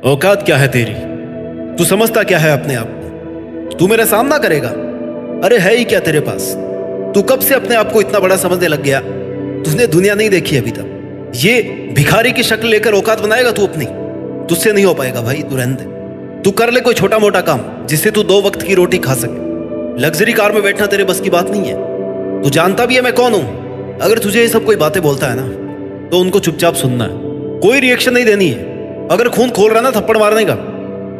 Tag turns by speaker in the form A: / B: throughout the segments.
A: औकात क्या है तेरी? तू समझता क्या है अपने आप को? तू मेरा सामना करेगा? अरे है ही क्या तेरे पास? तू कब से अपने आप को इतना बड़ा समझने लग गया? तूने दुनिया नहीं देखी अभी तक। ये भिखारी की शक्ल लेकर औकात बनाएगा तू अपनी? तुझसे नहीं हो पाएगा भाई, तू रहने दे। तू कर ले कोई छोटा मोटा काम जिससे तू 2 वक्त की रोटी खा सके। लग्जरी कार में बैठना तेरे बस की बात नहीं है। तू जानता भी है मैं कौन हूं। अगर तुझे ये सब कोई बातें बोलता है ना तो उनको चुपचाप सुनना है, कोई रिएक्शन नहीं देनी है। अगर खून खोल रहा है ना थप्पड़ मारने का,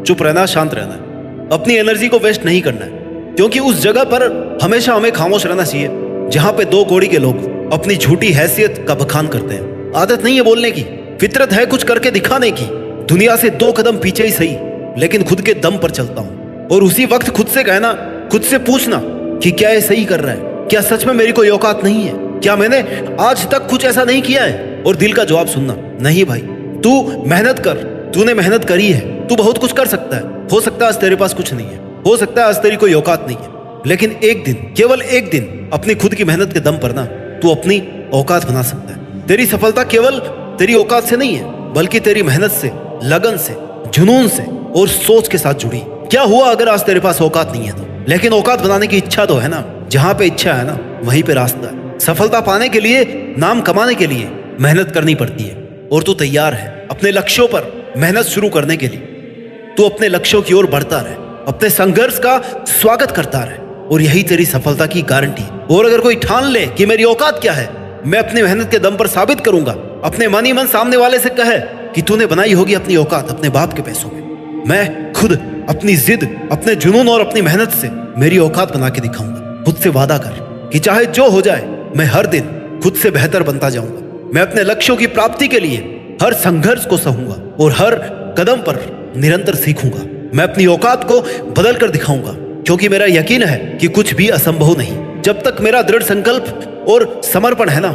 A: चुप रहना, शांत रहना है। अपनी एनर्जी को वेस्ट नहीं करना है, क्योंकि उस जगह पर हमेशा हमें खामोश रहना चाहिए जहां पे 2 कौड़ी के लोग अपनी झूठी हैसियत का बखान करते हैं। आदत नहीं है बोलने की, फितरत है कुछ करके दिखाने की। दुनिया से 2 कदम पीछे ही सही, लेकिन खुद के दम पर चलता हूं। और उसी वक्त खुद से कहना, खुद से पूछना कि क्या ये सही कर रहा है? क्या सच में मेरी कोई औकात नहीं है? क्या मैंने आज तक कुछ ऐसा नहीं किया है? और दिल का जवाब सुनना, नहीं भाई, तू मेहनत कर। तूने मेहनत करी है, तू बहुत कुछ कर सकता है। हो सकता है आज तेरे पास कुछ नहीं है, हो सकता है आज तेरी कोई औकात नहीं है, लेकिन एक दिन, केवल एक दिन अपनी खुद की मेहनत के दम पर ना तू अपनी औकात बना सकता है। तेरी सफलता केवल तेरी औकात से नहीं है, बल्कि तेरी मेहनत से, लगन से, जुनून से और सोच के साथ जुड़ी। क्या हुआ अगर आज तेरे पास औकात नहीं है तो? लेकिन औकात बनाने की इच्छा तो है ना। जहां पे इच्छा है ना वहीं पे रास्ता है। सफलता पाने के लिए, नाम कमाने के लिए मेहनत करनी पड़ती है। और तू तैयार है अपने लक्ष्यों पर मेहनत शुरू करने के लिए। तू अपने लक्ष्यों की ओर बढ़ता रहे, अपने संघर्ष का स्वागत करता रहे, और यही तेरी सफलता की गारंटी। और अगर कोई ठान ले कि मेरी औकात क्या है, मैं अपनी मेहनत के दम पर साबित करूंगा, अपने मन ही मन सामने वाले से कहे कि तूने बनाई होगी अपनी औकात अपने बाप के पैसों में, मैं खुद अपनी जिद, अपने जुनून और अपनी मेहनत से मेरी औकात बना के दिखाऊंगा। खुद से वादा कर कि चाहे जो हो जाए, मैं हर दिन खुद से बेहतर बनता जाऊंगा। मैं अपने लक्ष्यों की प्राप्ति के लिए हर संघर्ष को सहूंगा और हर कदम पर निरंतर सीखूंगा। मैं अपनी औकात को बदल कर दिखाऊंगा, क्योंकि मेरा यकीन है कि कुछ भी असंभव नहीं। जब तक मेरा दृढ़ संकल्प और समर्पण है ना,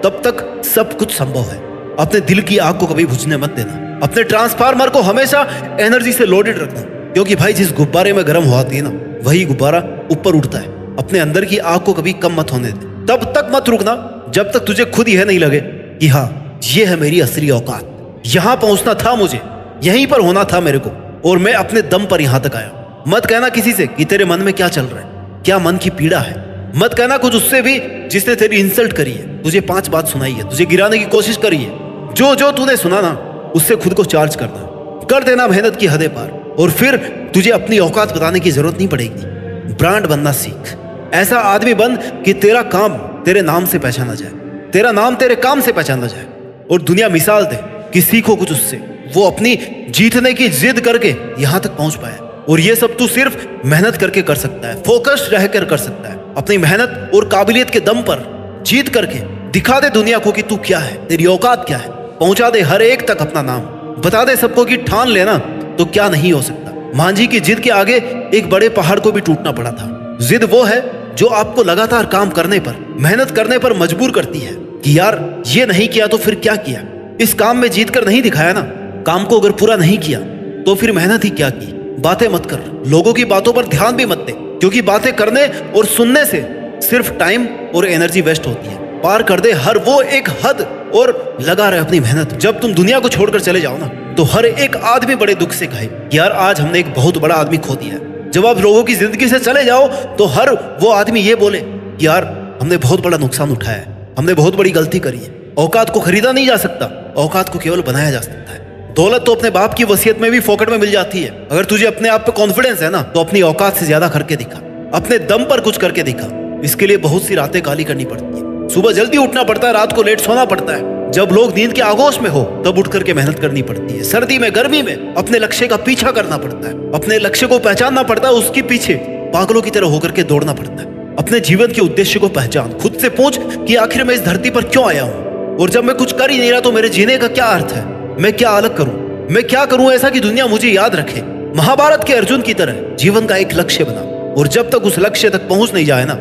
A: तब तक सब कुछ संभव है। अपने दिल की आग को कभी बुझने मत देना। अपने ट्रांसफार्मर को हमेशा एनर्जी से लोडेड रखना, क्योंकि भाई जिस गुब्बारे में गर्म होती है ना, वही गुब्बारा ऊपर उठता है। अपने अंदर की आग को कभी कम मत होने दे। तब तक मत रुकना जब तक तुझे खुद यह नहीं लगे कि हाँ, ये है मेरी असली औकात। यहां पहुंचना था मुझे, यहीं पर होना था मेरे को, और मैं अपने दम पर यहां तक आया। मत कहना किसी से कि तेरे मन में क्या चल रहा है, क्या मन की पीड़ा है। मत कहना कुछ उससे भी जिसने तेरी इंसल्ट करी है, तुझे 5 बात सुनाई है, तुझे गिराने की कोशिश करी है। जो जो तूने सुना ना, उससे खुद को चार्ज करना, कर देना मेहनत की हदें पार, और फिर तुझे अपनी औकात बताने की जरूरत नहीं पड़ेगी। ब्रांड बनना सीख। ऐसा आदमी बन कि तेरा काम तेरे नाम से पहचाना जाए, तेरा नाम तेरे काम से पहचाना जाए, और दुनिया मिसाल दे कि सीखो कुछ उससे। वो अपनी जीतने की जिद करके यहां तक पहुंच पाया, और ये सब तू सिर्फ मेहनत करके कर सकता है, फोकस्ड रहकर कर सकता है। अपनी मेहनत और काबिलियत के दम पर जीत करके दिखा दे दुनिया को कि तू क्या है, तेरी औकात क्या है। पहुंचा दे हर एक तक अपना नाम, बता दे सबको कि ठान लेना तो क्या नहीं हो सकता। मांझी की जिद के आगे एक बड़े पहाड़ को भी टूटना पड़ा था। जिद वो है जो आपको लगातार काम करने पर, मेहनत करने पर मजबूर करती है कि यार ये नहीं किया तो फिर क्या किया। इस काम में जीत कर नहीं दिखाया ना, काम को अगर पूरा नहीं किया तो फिर मेहनत ही क्या की। बातें मत कर, लोगों की बातों पर ध्यान भी मत दे, क्योंकि बातें करने और सुनने से सिर्फ टाइम और एनर्जी वेस्ट होती है। पार कर दे हर वो एक हद और लगा रहे अपनी मेहनत। जब तुम दुनिया को छोड़कर चले जाओ ना, तो हर एक आदमी बड़े दुख से कहे यार आज हमने एक बहुत बड़ा आदमी खो दिया है। जब आप लोगों की जिंदगी से चले जाओ तो हर वो आदमी ये बोले यार हमने बहुत बड़ा नुकसान उठाया है, हमने बहुत बड़ी गलती करी है। औकात को खरीदा नहीं जा सकता, औकात को केवल बनाया जा सकता है। दौलत तो अपने बाप की वसीयत में भी फोकट में मिल जाती है। अगर तुझे अपने आप पे कॉन्फिडेंस है ना, तो अपनी औकात से ज्यादा करके दिखा, अपने दम पर कुछ करके दिखा। इसके लिए बहुत सी रातें काली करनी पड़ती है, सुबह जल्दी उठना पड़ता है, रात को लेट सोना पड़ता है। जब लोग नींद के आगोश में हो तब उठ करके मेहनत करनी पड़ती है। सर्दी में, गर्मी में अपने लक्ष्य का पीछा करना पड़ता है, अपने लक्ष्य को पहचानना पड़ता है, उसके पीछे पागलों की तरह होकर के दौड़ना पड़ता है। अपने जीवन के उद्देश्य को पहचान, खुद से पूछ कि आखिर मैं इस धरती पर क्यों आया हूँ, और जब मैं कुछ कर ही नहीं रहा तो मेरे जीने का क्या अर्थ है। मैं क्या अलग करूं, मैं क्या करूं ऐसा कि दुनिया मुझे याद रखे। महाभारत के अर्जुन की तरह जीवन का एक लक्ष्य बना, और जब तक उस लक्ष्य तक पहुंच नहीं जाए ना,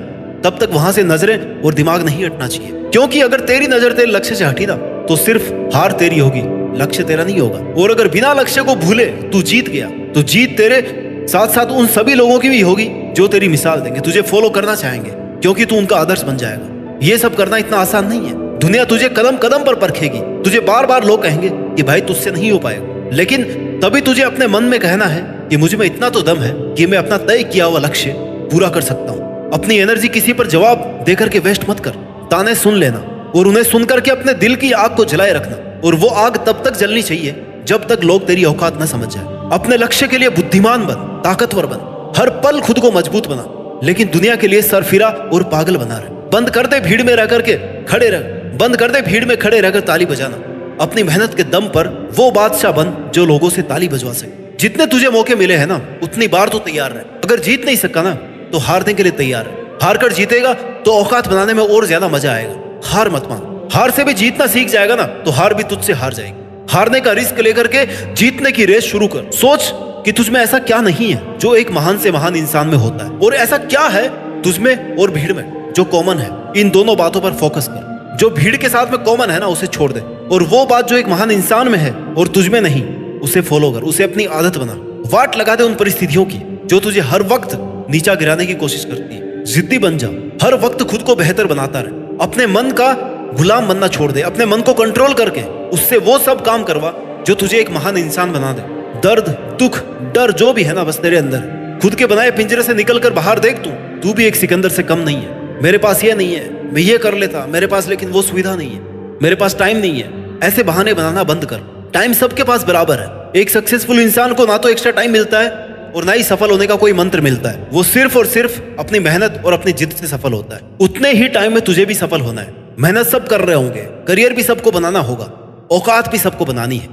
A: तब तक वहां से नजरें और दिमाग नहीं हटना चाहिए। क्योंकि अगर तेरी नजर तेरे लक्ष्य से हटी ना, तो सिर्फ हार तेरी होगी, लक्ष्य तेरा नहीं होगा। और अगर बिना लक्ष्य को भूले तू जीत गया, तो जीत तेरे साथ साथ उन सभी लोगों की भी होगी जो तेरी मिसाल देंगे, तुझे फॉलो करना चाहेंगे, क्योंकि तू उनका आदर्श बन जाएगा। ये सब करना इतना आसान नहीं है। दुनिया तुझे कदम कदम पर परखेगी, तुझे बार बार लोग कहेंगे कि भाई तुझसे नहीं हो पाएगा, लेकिन तभी तुझे अपने मन में कहना है कि मुझ में इतना तो दम है कि मैं अपना तय किया हुआ लक्ष्य पूरा कर सकता हूँ। अपनी एनर्जी किसी पर जवाब देकर के वेस्ट मत कर। ताने सुन लेना और उन्हें सुनकर के अपने दिल की आग को जलाए रखना, और वो आग तब तक जलनी चाहिए जब तक लोग तेरी औकात न समझ जाए। अपने लक्ष्य के लिए बुद्धिमान बन, ताकतवर बन, हर पल खुद को मजबूत बना, लेकिन दुनिया के लिए सरफिरा और पागल बना रहे। बंद कर दे भीड़ में रह करके खड़े रह, बंद कर दे भीड़ में खड़े रहकर ताली बजाना। अपनी मेहनत के दम पर वो बादशाह बन जो लोगों से ताली बजवा सके। जितने तुझे मौके मिले हैं ना, उतनी बार तो तैयार रहे। अगर जीत नहीं सका ना, तो हारने के लिए तैयार है। हार कर जीतेगा तो औकात बनाने में और ज्यादा मजा आएगा। हार मत मान। हार से भी जीतना सीख जाएगा ना, तो हार भी तुझसे हार जाएगी। हारने का रिस्क लेकर के जीतने की रेस शुरू कर। सोच कि तुझमें ऐसा क्या नहीं है जो एक महान से महान इंसान में होता है, और ऐसा क्या है तुझमें और भीड़ में जो कॉमन है। इन दोनों बातों पर फोकस कर। जो भीड़ के साथ में कॉमन है ना, उसे छोड़ दे, और वो बात जो एक महान इंसान में है और तुझमें नहीं, उसे फॉलो कर, उसे अपनी आदत बना। वाट लगा दे उन परिस्थितियों की जो तुझे हर वक्त नीचा गिराने की कोशिश करती है। जिद्दी बन जा, हर वक्त खुद को बेहतर बनाता रहे। अपने मन का गुलाम बनना छोड़ दे। अपने मन को कंट्रोल करके उससे वो सब काम करवा जो तुझे एक महान इंसान बना दे। दर्द, दुख, डर जो भी है ना, बस तेरे अंदर। खुद के बनाए पिंजरे से निकल कर बाहर देख, तू भी एक सिकंदर से कम नहीं है। मेरे पास ये नहीं है, मैं ये कर लेता, मेरे पास लेकिन वो सुविधा नहीं है, मेरे पास टाइम नहीं है। ऐसे बहाने बनाना बंद कर। टाइम सबके पास बराबर है। एक सक्सेसफुल इंसान को ना तो एक्स्ट्रा टाइम मिलता है और ना ही सफल होने का कोई मंत्र मिलता है। वो सिर्फ और सिर्फ अपनी मेहनत और अपनी जिद से सफल होता है। उतने ही टाइम में तुझे भी सफल होना है। मेहनत सब कर रहे होंगे, करियर भी सबको बनाना होगा, औकात भी सबको बनानी है,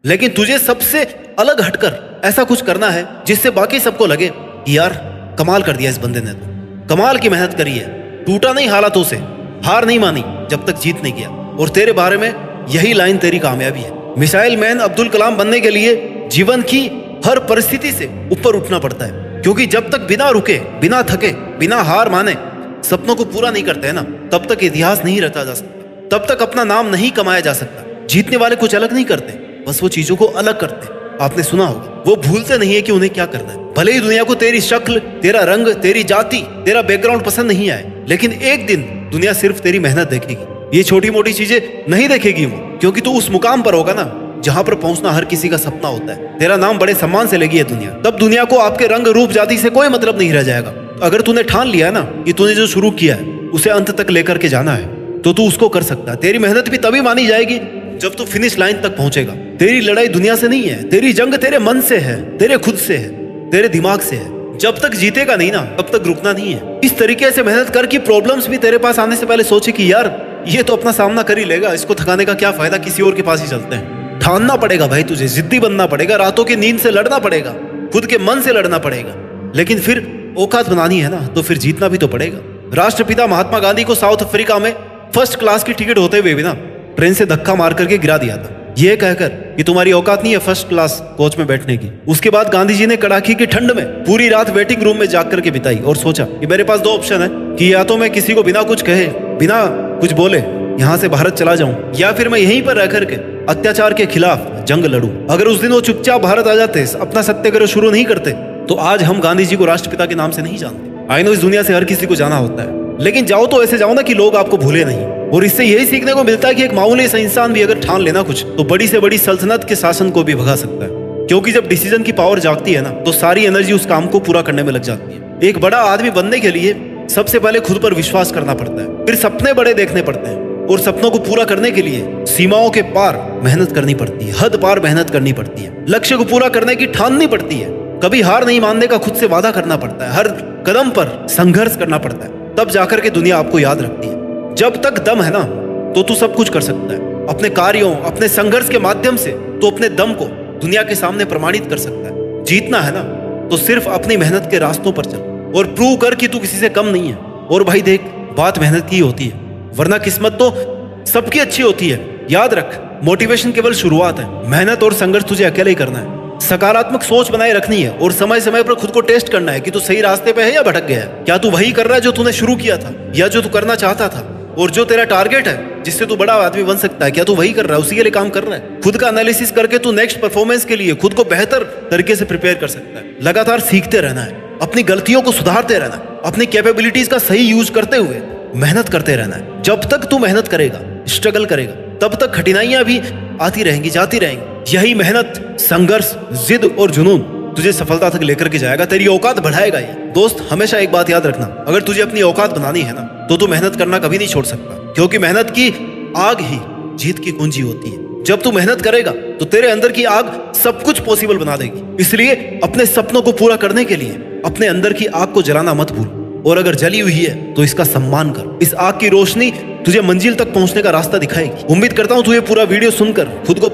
A: लेकिन तुझे सबसे अलग हटकर ऐसा कुछ करना है जिससे बाकी सबको लगे कि यार कमाल कर दिया इस बंदे ने, तो कमाल की मेहनत करी है, टूटा नहीं हालातों से, हार नहीं मानी जब तक जीत नहीं किया। और तेरे बारे में यही लाइन तेरी कामयाबी है। मिसाइल मैन अब्दुल कलाम बनने के लिए जीवन की हर परिस्थिति से ऊपर उठना पड़ता है, क्योंकि जब तक बिना रुके, बिना थके, बिना हार माने सपनों को पूरा नहीं करते हैं ना, तब तक इतिहास नहीं रचा जा सकता, तब तक अपना नाम नहीं कमाया जा सकता। जीतने वाले कुछ अलग नहीं करते, बस वो चीजों को अलग करते हैं। आपने सुना होगा, वो भूलते नहीं है कि उन्हें क्या करना है। भले ही दुनिया को तेरी शक्ल, तेरा रंग, तेरी जाति, तेरा बैकग्राउंड पसंद नहीं आए, लेकिन एक दिन दुनिया सिर्फ तेरी मेहनत देखेगी। ये छोटी मोटी चीजें नहीं देखेगी वो, क्योंकि तू उस मुकाम पर होगा ना जहां पर पहुंचना हर किसी का सपना होता है। तेरा नाम बड़े सम्मान से लेगी है दुनिया। तब दुनिया को आपके रंग, रूप, जाति से कोई मतलब नहीं रह जाएगा। अगर तूने ठान लिया है ना कि तूने जो शुरू किया है उसे अंत तक लेकर के जाना है, तो तू उसको कर सकता है। तेरी मेहनत भी तभी मानी जाएगी जब तू फिनिश लाइन तक पहुंचेगा। तेरी लड़ाई दुनिया से नहीं है, तेरी जंग तेरे मन से है, तेरे खुद से है, तेरे दिमाग से है। जब तक जीतेगा नहीं ना, तब तक रुकना नहीं है। इस तरीके से मेहनत कर कि प्रॉब्लम्स भी तेरे पास आने से पहले सोचे कि यार ये तो अपना सामना कर ही लेगा, इसको थकाने का क्या फायदा, किसी और के पास ही चलते हैं। ठानना पड़ेगा भाई, तुझे जिद्दी बनना पड़ेगा, रातों की नींद से लड़ना पड़ेगा, खुद के मन से लड़ना पड़ेगा। लेकिन फिर औकात बनानी है ना, तो फिर जीतना भी तो पड़ेगा। राष्ट्रपिता महात्मा गांधी को साउथ अफ्रीका में फर्स्ट क्लास की टिकट होते हुए भी ना ट्रेन से धक्का मार करके गिरा दिया था, ये कहकर कि तुम्हारी औकात नहीं है फर्स्ट क्लास कोच में बैठने की। उसके बाद गांधी जी ने कड़ाके की ठंड में पूरी रात वेटिंग रूम में जाग करके बिताई और सोचा कि मेरे पास दो ऑप्शन है कि या तो मैं किसी को बिना कुछ कहे, बिना कुछ बोले यहाँ से भारत चला जाऊं, या फिर मैं यहीं पर रह करके अत्याचार के खिलाफ जंग लड़ूं। अगर उस दिन वो चुपचाप भारत आ जाते, अपना सत्याग्रह शुरू नहीं करते, तो आज हम गांधी जी को राष्ट्रपिता के नाम से नहीं जानते। आई नो इस दुनिया से हर किसी को जाना होता है, लेकिन जाओ तो ऐसे जाओ ना कि लोग आपको भूले नहीं। और इससे यही सीखने को मिलता है कि एक मामूली सा इंसान भी अगर ठान लेना कुछ, तो बड़ी से बड़ी सल्तनत के शासन को भी भगा सकता है। क्योंकि जब डिसीजन की पावर जागती है ना, तो सारी एनर्जी उस काम को पूरा करने में लग जाती है। एक बड़ा आदमी बनने के लिए सबसे पहले खुद पर विश्वास करना पड़ता है, फिर सपने बड़े देखने पड़ते हैं, और सपनों को पूरा करने के लिए सीमाओं के पार मेहनत करनी पड़ती है, हद पार मेहनत करनी पड़ती है, लक्ष्य को पूरा करने की ठाननी पड़ती है, कभी हार नहीं मानने का खुद से वादा करना पड़ता है, हर कदम पर संघर्ष करना पड़ता है, तब जाकर के दुनिया आपको याद रखती है। जब तक दम है ना, तो तू सब कुछ कर सकता है। अपने कार्यों, अपने संघर्ष के माध्यम से तो अपने दम को दुनिया के सामने प्रमाणित कर सकता है। जीतना है ना, तो सिर्फ अपनी मेहनत के रास्तों पर चल और प्रूव कर कि तू किसी से कम नहीं है। और भाई देख, बात मेहनत की होती है, वरना किस्मत तो सबकी अच्छी होती है। याद रख, मोटिवेशन केवल शुरुआत है, मेहनत और संघर्ष तुझे अकेले ही करना है। सकारात्मक सोच बनाए रखनी है और समय समय पर खुद को टेस्ट करना है कि तू सही रास्ते पे है या भटक गया है। क्या तू वही कर रहा है जो तूने शुरू किया था, या जो तू करना चाहता था? और जो तेरा टारगेट है जिससे तू बड़ा आदमी बन सकता है, क्या तू वही कर रहा है, उसी के लिए काम कर रहा है? खुद का एनालिसिस करके तू नेक्स्ट परफॉर्मेंस के लिए खुद को बेहतर तरीके से प्रिपेयर कर सकता है। लगातार सीखते रहना है, अपनी गलतियों को सुधारते रहना है, अपनी कैपेबिलिटीज का सही यूज करते हुए मेहनत करते रहना है। जब तक तू मेहनत करेगा, स्ट्रगल करेगा, तब तक कठिनाइयां भी आती रहेंगी, जाती रहेंगी। यही मेहनत, संघर्ष, जिद और जुनून तुझे सफलता तक लेकर के जाएगा, तेरी औकात बढ़ाएगा ये। दोस्त, हमेशा एक बात याद रखना, अगर तुझे अपनी औकात बनानी है ना, तो तू मेहनत करना कभी नहीं छोड़ सकता, क्योंकि मेहनत की आग ही जीत की कुंजी होती है। जब तू मेहनत करेगा तो तेरे अंदर की आग सब कुछ पॉसिबल बना देगी। इसलिए अपने सपनों को पूरा करने के लिए अपने अंदर की आग को जलाना मत भूल, और अगर जली हुई है तो इसका सम्मान कर। इस आग की रोशनी तुझे मंजिल तक पहुंचने का रास्ता दिखाएगी। उम्मीद करता हूं तू ये पूरा वीडियो सुनकर खुद को